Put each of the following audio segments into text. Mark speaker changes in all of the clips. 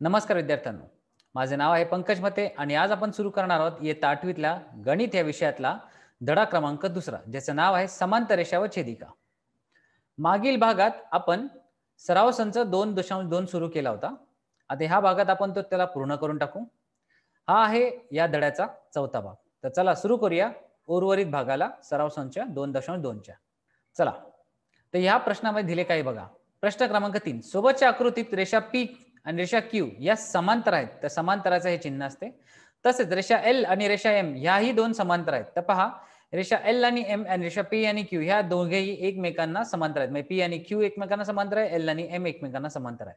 Speaker 1: नमस्कार विद्यार्थ्यांनो. माझे नाव आहे पंकज मते आणि आज आपण सुरू करणार आहोत इयत्ता 8वीतल्या गणित या विषयातला धडा क्रमांक 2 ज्याचं नाव आहे समांतर रेषा व छेदिका. मागील भागात आपण सराव संच 2.2 सुरू केला होता. आता ह्या भागात आपण त्याला पूर्ण करून टाकू. हा आहे या धड्याचा चौथा भाग. तर चला सुरू करूया उर्वरित भागाला सराव संच 2.2च्या. चला. तर ह्या प्रश्नामध्ये दिले काय बघा. प्रश्न क्रमांक 3. सोबतच्या आकृतीत रेषा P आणि रेषा Q या समांतर आहेत. तर समांतराचे हे चिन्ह असते. तसेच रेषा L आणि रेषा M ह्याही दोन समांतर आहेत. तर पहा रेषा L आणि M आणि रेषा P आणि Q ह्या दोघेही एकमेकांना समांतर आहेत. म्हणजे P आणि Q एकमेकांना समांतर आहे, L आणि M एकमेकांना समांतर आहे.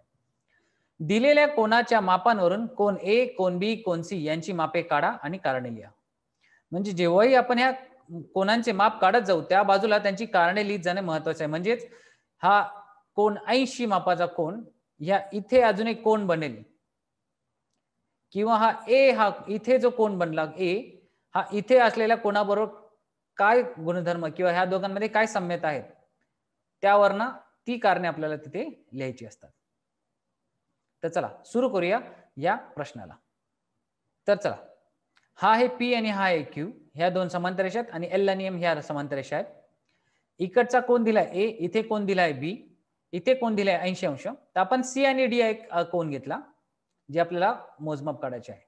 Speaker 1: दिलेल्या कोनाच्या मापांवरून कोन A, cone B, cone C यांची मापे काढा आणि कारणे लिहा. म्हणजे जेव्हाही आपण ह्या कोनांचे माप काढत जाऊ त्या बाजूला त्यांची कारणे लिहित जाणे महत्वाचे आहे. म्हणजेच हा कोन 80 मापाचा कोन या इथे अजून एक कोन बनेल किंवा हा ए हा इथे जो कोन बनला ए हा इथे असलेल्या कोनाबरोबर काय गुणधर्म किंवा ह्या दोघांमध्ये काय साम्यता आहेत त्यावरनं ती कारणे आपल्याला तिथे लिहायची असतात. तर चला सुरू करूया या प्रश्नाला. तर चला हा आहे P आणि हा आहे Q ह्या दोन समांतर रेषा आहेत आणि L आणि M ह्या समांतर रेषा आहेत. इकडचा कोन दिलाय A, इथे कोन दिलाय B, इथे कोन दिलाय 80 अंश. तर आपण C आणि D एक कोन घेतला जे आपल्याला मोजमाप काढायचे आहे.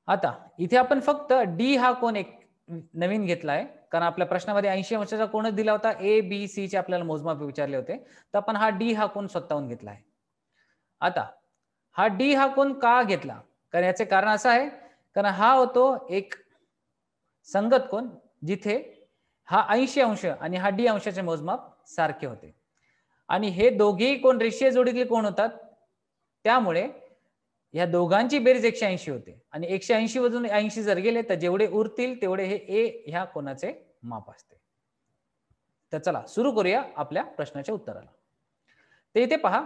Speaker 1: आता इथे आपण फक्त D हा कोन एक नवीन घेतलाय कारण आपल्या प्रश्नामध्ये 80 अंशाचा कोनच दिला होता. A, B, C चे आपल्याला मोजमाप विचारले होते. तर आपण हा D हा कोन स्वतःहून घेतला आहे. आता हा D हा कोन का घेतला? कारण याचे कारण असं आहे कारण हा होतो एक संगत कोन जिथे हा 80 अंश आणि हा D अंशाचे मोजमाप सारखे होते आणि हे दोघेही कोन रेषीय जोडीतले कोन होतात. त्यामुळे या दोघांची बेरीज 180 होते आणि 180 वरून 80 जर गेले तर जेवढे उरतील तेवढे हे A ह्या कोनाचे माप असते. तर चला सुरू करूया आपल्या प्रश्नाच्या उत्तराला. तर इथे पहा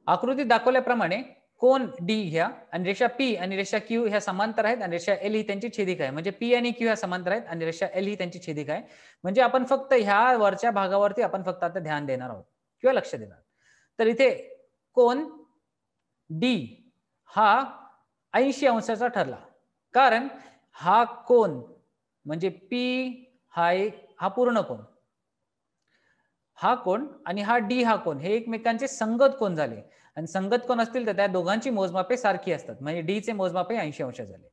Speaker 1: आकृतीत दाखवल्याप्रमाणे कोन D ह्या आणि रेषा P आणि रेषा Q ह्या समांतर आहेत आणि रेषा L ही त्यांची छेदिका आहे. म्हणजे P आणि Q ह्या समांतर आहेत आणि रेषा L ही त्यांची छेदिका आहे. म्हणजे आपण फक्त ह्या वरच्या भागावरती आपण फक्त आता ध्यान देणार आहोत किंवा लक्ष देणार. तर इथे कोन D हा 80 अंशाचा ठरला कारण हा कोन म्हणजे P हा पूर्ण कोन हा कोन आणि हा D हा कोन हे एकमेकांचे संगत कोन झाले आणि संगत कोन असतील तर त्या दोघांची मोजमापे सारखी असतात. म्हणजे D चे मोजमापे 80 अंश झाले.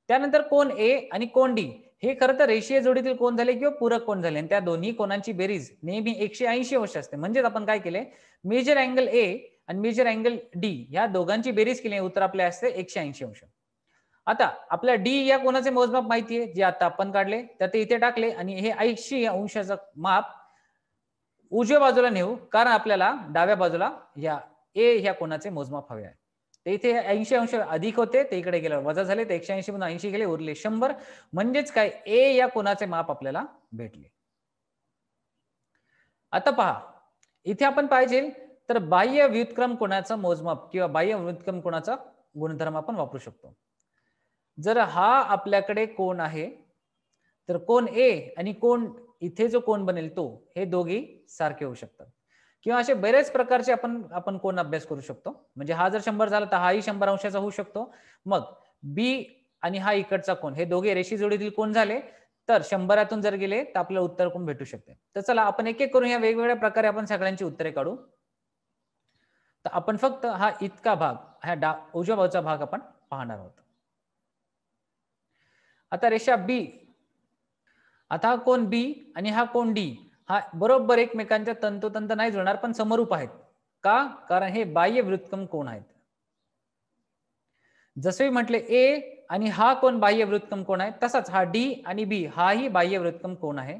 Speaker 1: त्यानंतर कोन A आणि कोन D हे खरं तर रेषीय जोडीतील कोन झाले किंवा पूरक कोन झाले आणि त्या दोन्ही कोनांची बेरीज नेहमी 180 अंश असते. म्हणजे आपण काय केले मेजर अँगल A आणि मेजर अँगल D या दोघांची बेरीज केली उत्तर आपले असते 180 अंश. आता आपल्या D या कोनाचे मोजमाप माहिती आहे जे आता आपण काढले तर ते इथे टाकले आणि हे 80 अंशाचं माप उजव्या बाजूला नेऊ कारण आपल्याला डाव्या बाजूला या A ह्या कोनाचे मोजमाप हवे आहे. ते इथे 80 अंश अधिक होते ते इकडे गेल्यावर वजा झाले ते 180 मधून 80 गेले उरले 100 म्हणजेच काय A या कोनाचे माप आपल्याला भेटले. आता पहा इथे आपण पाहिजे तर बाह्य व्युत्क्रम कोनाचा मोजमाप किंवा बाह्य व्युत्क्रम कोनाचा गुणधर्म आपण वापरू शकतो. जर हा आपल्याकडे कोन आहे तर कोन A आणि कोन इथे जो कोन बनेल तो हे दोघी सारखे होऊ शकतात किंवा असे बरेच प्रकारचे आपण कोन अभ्यास करू शकतो. म्हणजे हा जर 100 झाला तर हाही 100 अंशाचा होऊ शकतो. मग B आणि हा इकडचा कोन हे दोघे रेषी जोडीतील कोन झाले तर 100तून जर गेले तर आपल्याला उत्तर कोण भेटू शकते. तर चला आपण एक एक करून या वेगवेगळ्या प्रकारे आपण सगळ्यांची उत्तरे काढू. तर आपण फक्त हा इतका भाग हा उजव्या बाजूचा भाग आपण पाहणार आहोत. आता रेषा B आता हा कोन B आणि हा कोन D हा बरोबर एकमेकांच्या तंतोतंत नाही जुळणार पण समरूप आहेत. का? कारण हे बाह्य व्युत्क्रम कोन आहेत. जसे म्हटले A आणि हा कोन बाह्य व्युत्क्रम कोन आहे तसाच हा D आणि B हाही बाह्य व्युत्क्रम कोन आहे.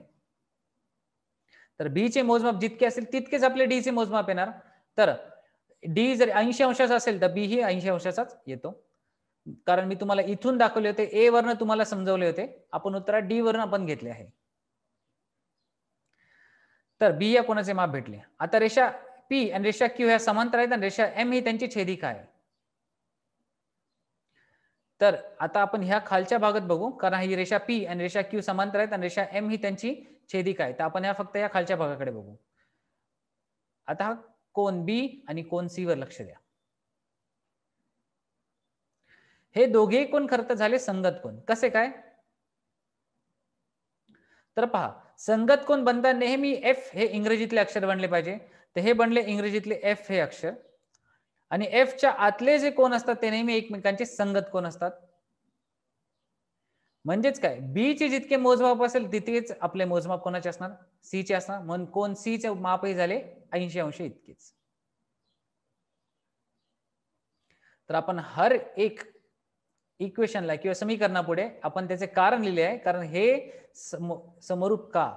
Speaker 1: तर B चे मोजमाप जितके असेल तितकेच आपले D चे मोजमाप येणार. तर D जर 80 अंशाचा असेल तर B ही 80 अंशाचाच येतो. कारण मी तुम्हाला इथून दाखवले होते A वरनं तुम्हाला समजवले होते आपण उत्तरात D वरून आपण घेतले आहे. तर B या कोनाचे माप भेटले. आता रेषा P आणि रेषा Q ह्या समांतर आहेत आणि रेषा M ही त्यांची छेदिका आहे. तर आता आपण ह्या खालच्या भागात बघू कारण ही रेषा P आणि रेषा Q समांतर आहेत आणि रेषा M ही त्यांची छेदिका आहे. तर आपण ह्या फक्त या खालच्या भागाकडे बघू. आता हा कोन बी आणि कोन सी वर लक्ष द्या. हे दोघेही कोण खरं तर झाले संगत कोण. कसे काय? तर पहा, संगत कोण बनता नेहमी एफ हे इंग्रजीतले अक्षर बनले पाहिजे. तर हे बनले इंग्रजीतले एफ हे अक्षर. आणि एफच्या आतले जे कोण असतात ते नेहमी एकमेकांचे संगत कोण असतात. म्हणजेच काय, बी चे जितके मोजमाप असेल तितकेच आपले मोजमाप कोणाचे असणार, सी चे असणार. म्हणून कोण सी चे मापही झाले 80 अंश इतकेच. तर आपण हर एक इक्वेशनला किंवा समीकरणापुढे आपण त्याचे कारण लिहिले आहे, कारण हे समरूप का,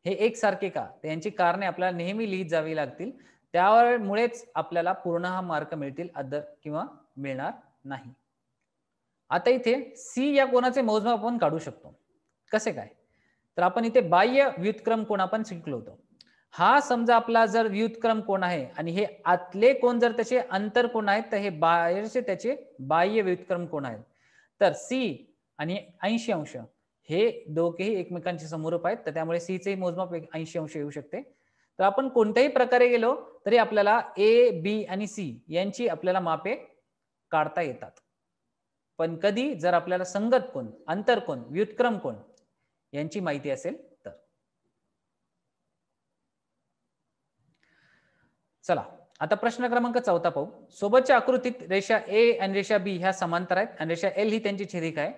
Speaker 1: हे एकसारखे का, यांची कारणे आपल्याला नेहमी लिहित जावी लागतील. त्यामुळेच आपल्याला पूर्ण हा मार्क मिळतील, अदर किंवा मिळणार नाही. आता इथे सी या कोणाचे मोजमाप आपण काढू शकतो. कसे काय? तर आपण इथे बाह्य व्युत्क्रम कोण आपण शिकलो होतो. हा समजा आपला जर व्युत्क्रम कोण आहे आणि हे आतले कोण जर त्याचे अंतर कोण आहेत, तर हे बाहेरचे त्याचे बाह्य व्युत्क्रम कोण आहेत. तर सी आणि 80 अंश हे दोघेही एकमेकांचे समरूप आहेत, तर त्यामुळे सी चे मोजमाप 80 अंश येऊ शकते. तर आपण कोणत्याही प्रकारे गेलो तरी आपल्याला ए, बी आणि सी यांची आपल्याला मापे काढता येतात. पण कधी जर आपल्याला संगत कोण, अंतर कोण, व्युत्क्रम कोण यांची माहिती असेल तर. चला आता प्रश्न क्रमांक 14 पाहू. सोबतच्या आकृतीत रेषा ए आणि रेषा बी ह्या समांतर आहेत आणि रेषा एल ही त्यांची छेदिका आहे.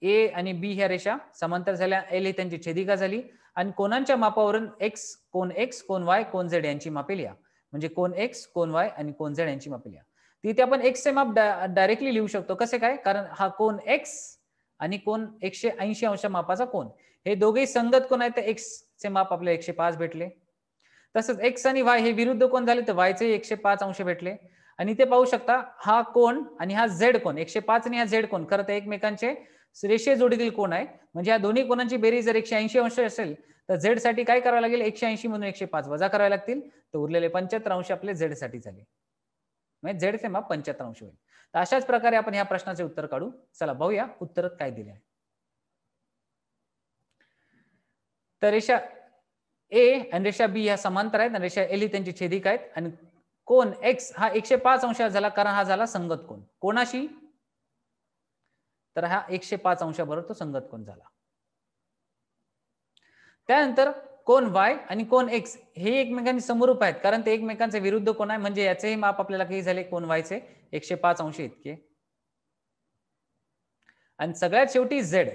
Speaker 1: ए आणि बी ह्या रेषा समांतर झाल्या, एल ही त्यांची छेदिका झाली आणि कोणांच्या मापावरून एक्स, कोण वाय, कोण झेड यांची मापे लिहा. म्हणजे कोण एक्स, कोण वाय आणि कोण झेड यांची मापे लिहा. तिथे आपण एक्स चे माप डायरेक्टली लिहू शकतो. कसे काय? कारण हा कोण एक्स आणि कोण 180 अंश मापाचा कोण, हे दोघेही संगत कोण आहेत, तर एक्स चे माप आपल्याला 105 भेटले. तसंच एक्स आणि वाय हे विरुद्ध कोण झाले, तर वायचे 105 अंश भेटले. आणि ते पाहू शकता हा कोण आणि हा झेड कोण, 105 आणि हा झेड कोण खरं तर एकमेकांचे रेषे जोडीतील कोण आहे. म्हणजे या दोन्ही कोणांची बेरीज जर 180 अंश असेल तर झेड साठी काय करावं लागेल, 180 मधून 105 वजा करावे लागतील, तर उरलेले 75 अंश आपले झेड साठी झाले. म्हणजे झेड चे माप 75 अंश होईल. तर अशाच प्रकारे आपण ह्या प्रश्नाचे उत्तर काढू. चला पाहूया उत्तरात काय दिले आहे. तर रेषा ए आणि रेषा बी ह्या समांतर आहेत आणि रेषा एल ही त्यांची छेदिका आहेत आणि कोण एक्स हा 105 अंश झाला, कारण हा झाला संगत कोण. कोणाशी? तर हा 105 अंशाबरोबर तो संगत कोण झाला. त्यानंतर कोण वाय आणि कोण एक्स हे एकमेकांचे समरूप आहेत, कारण ते एकमेकांचे विरुद्ध कोण आहे. म्हणजे याचेही माप आपल्याला काही झाले कोण वायचे 105 अंश इतके. आणि सगळ्यात शेवटी झेड,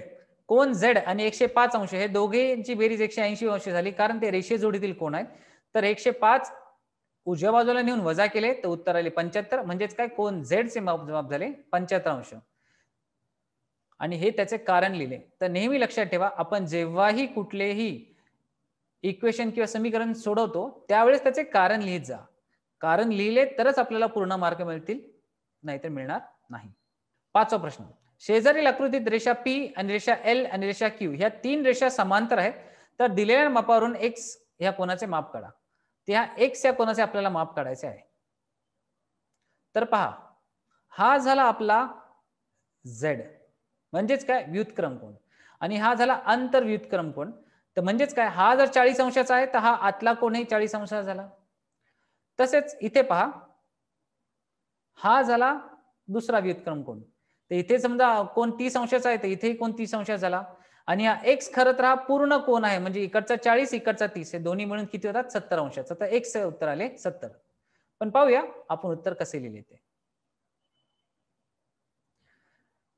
Speaker 1: कोण झेड आणि 105 अंश हे दोघेंची बेरीज 180 अंश झाली, कारण ते रेषे जोडीतील कोण आहेत. तर 105 उजव्या बाजूला नेऊन वजा केले तर उत्तर आले 75. म्हणजेच काय, कोण झेड चे माप झाले 75 अंश. आणि हे त्याचे कारण लिहिले. तर नेहमी लक्षात ठेवा, आपण जेव्हाही कुठलेही इक्वेशन किंवा समीकरण सोडवतो त्यावेळेस त्याचे कारण लिहित जा. कारण लिहिले तरच आपल्याला पूर्ण मार्क मिळतील, नाहीतर मिळणार नाही. 5वा प्रश्न. शेजारील आकृतीत रेषा पी आणि रेषा एल आणि रेषा क्यू ह्या 3 रेषा समांतर आहेत. तर दिलेल्या मापावरून एक्स ह्या कोणाचे माप काढा. त्या एक्स या कोणाचे आपल्याला माप काढायचे आहे. तर पहा, हा झाला आपला झेड, म्हणजेच काय, व्युत्क्रम कोण. आणि हा झाला अंतर व्युत्क्रम कोण. तर म्हणजेच काय, हा जर 40 अंशाचा आहे तर हा आतला कोणही 40 अंशाचा झाला. तसेच इथे पहा, हा झाला दुसरा व्युत्क्रम कोण. तर इथे समजा कोण 30 अंशाचा आहे तर इथेही कोण 30 अंशाचा झाला. आणि हा एक्स खरं तर हा पूर्ण कोण आहे, म्हणजे इकडचा 40 इकडचा 30 हे दोन्ही मिळून किती होतात 70 अंशाचा. तर एक्स उत्तर आले 70. पण पाहूया आपण उत्तर कसे लिहिले ते.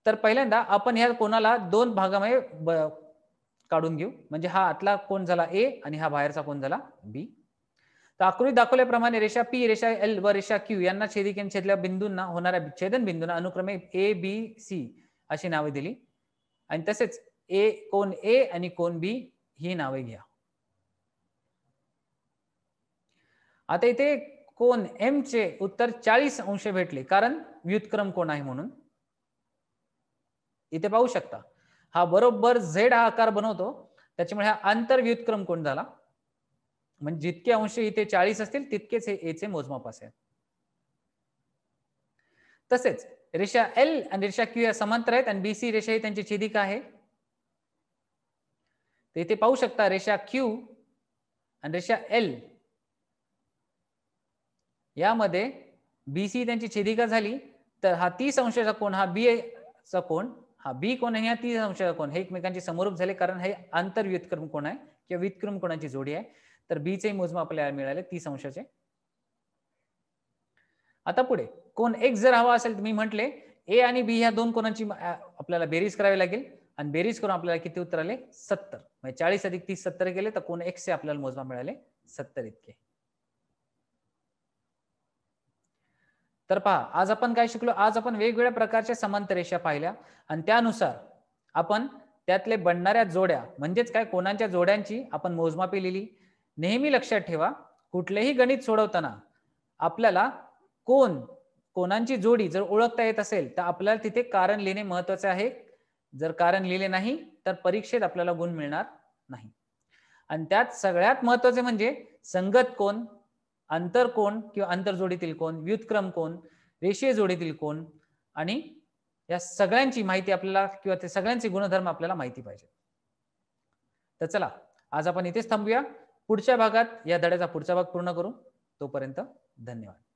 Speaker 1: तर पहिल्यांदा आपण ह्या कोणाला 2 भागामध्ये काढून घेऊ. म्हणजे हा आतला कोण झाला ए आणि हा बाहेरचा कोण झाला बी. तर आकृतीत दाखवल्याप्रमाणे रेषा पी, रेषा एल व रेषा क्यू यांना छेदिकेने छेदल्या बिंदूंना होणाऱ्या छेदन बिंदूंना अनुक्रमे ए, बी, सी अशी नावे दिली. आणि तसेच कोण ए आणि कोण बी ही नावे घ्या. आता इथे कोण एम चे उत्तर 40 अंश भेटले, कारण व्युत्क्रम कोण आहे म्हणून. इथे पाहू शकता हा बरोबर झेड हा आकार बनवतो, त्याच्यामुळे हा आंतर व्युत्क्रम कोण झाला. म्हणजे जितके अंश इथे 40 असतील तितकेच हे ए चे मोजमाप असेल. तसेच रेषा एल आणि रेषा क्यू या समांतर आहेत आणि बीसी रेषा ही त्यांची छेदिका आहे. तर इथे पाहू शकता रेषा क्यू आणि रेषा एल यामध्ये बीसी त्यांची छेदिका झाली तर हा 30 अंशाचा कोन हा बी चा कोन, हा बी कोन आणि हा 30 अंशाचा कोन हे एकमेकांचे समरूप झाले, कारण हे आंतर व्युत्क्रम कोन आहे किंवा व्युत्क्रम कोनाची जोडी आहे. तर बी चे मोजमाप आपल्याला मिळाले 30 अंशाचे. आता पुढे कोन एक्स जर हवा असेल तर मी म्हटले ए आणि बी ह्या दोन कोनांची आपल्याला बेरीज करावी लागेल आणि बेरीज करून आपल्याला किती उत्तर आले 70. म्हणजे 40 अधिक 30 70 केले तर कोन एक्स चे आपल्याला मोजमाप मिळाले 70 इतके. तर पहा आज आपण काय शिकलो, आज आपण वेगवेगळ्या प्रकारच्या समांतर रेषा पाहिल्या आणि त्यानुसार आपण त्यातले बनणाऱ्या जोड्या म्हणजेच काय कोनांच्या जोड्यांची आपण मोजमापे लिहिली. नेहमी लक्षात ठेवा कुठलेही गणित सोडवताना आपल्याला कोनांची जोडी जर ओळखता येत असेल तर आपल्याला तिथे कारण लिहिणे महत्वाचे आहे. जर कारण लिहिले नाही तर परीक्षेत आपल्याला गुण मिळणार नाही. आणि त्यात सगळ्यात महत्वाचे म्हणजे संगत कोन, अंतर कोन किंवा अंतर जोडीतील कोन, व्युत्क्रम कोन, रेषीय जोडीतील कोन आणि या सगळ्यांची माहिती आपल्याला किंवा ते सगळ्यांचे गुणधर्म आपल्याला माहिती पाहिजे. तर चला आज आपण इथेच थांबूया. पुढच्या भागात या धड्याचा पुढचा भाग पूर्ण करू. तोपर्यंत धन्यवाद.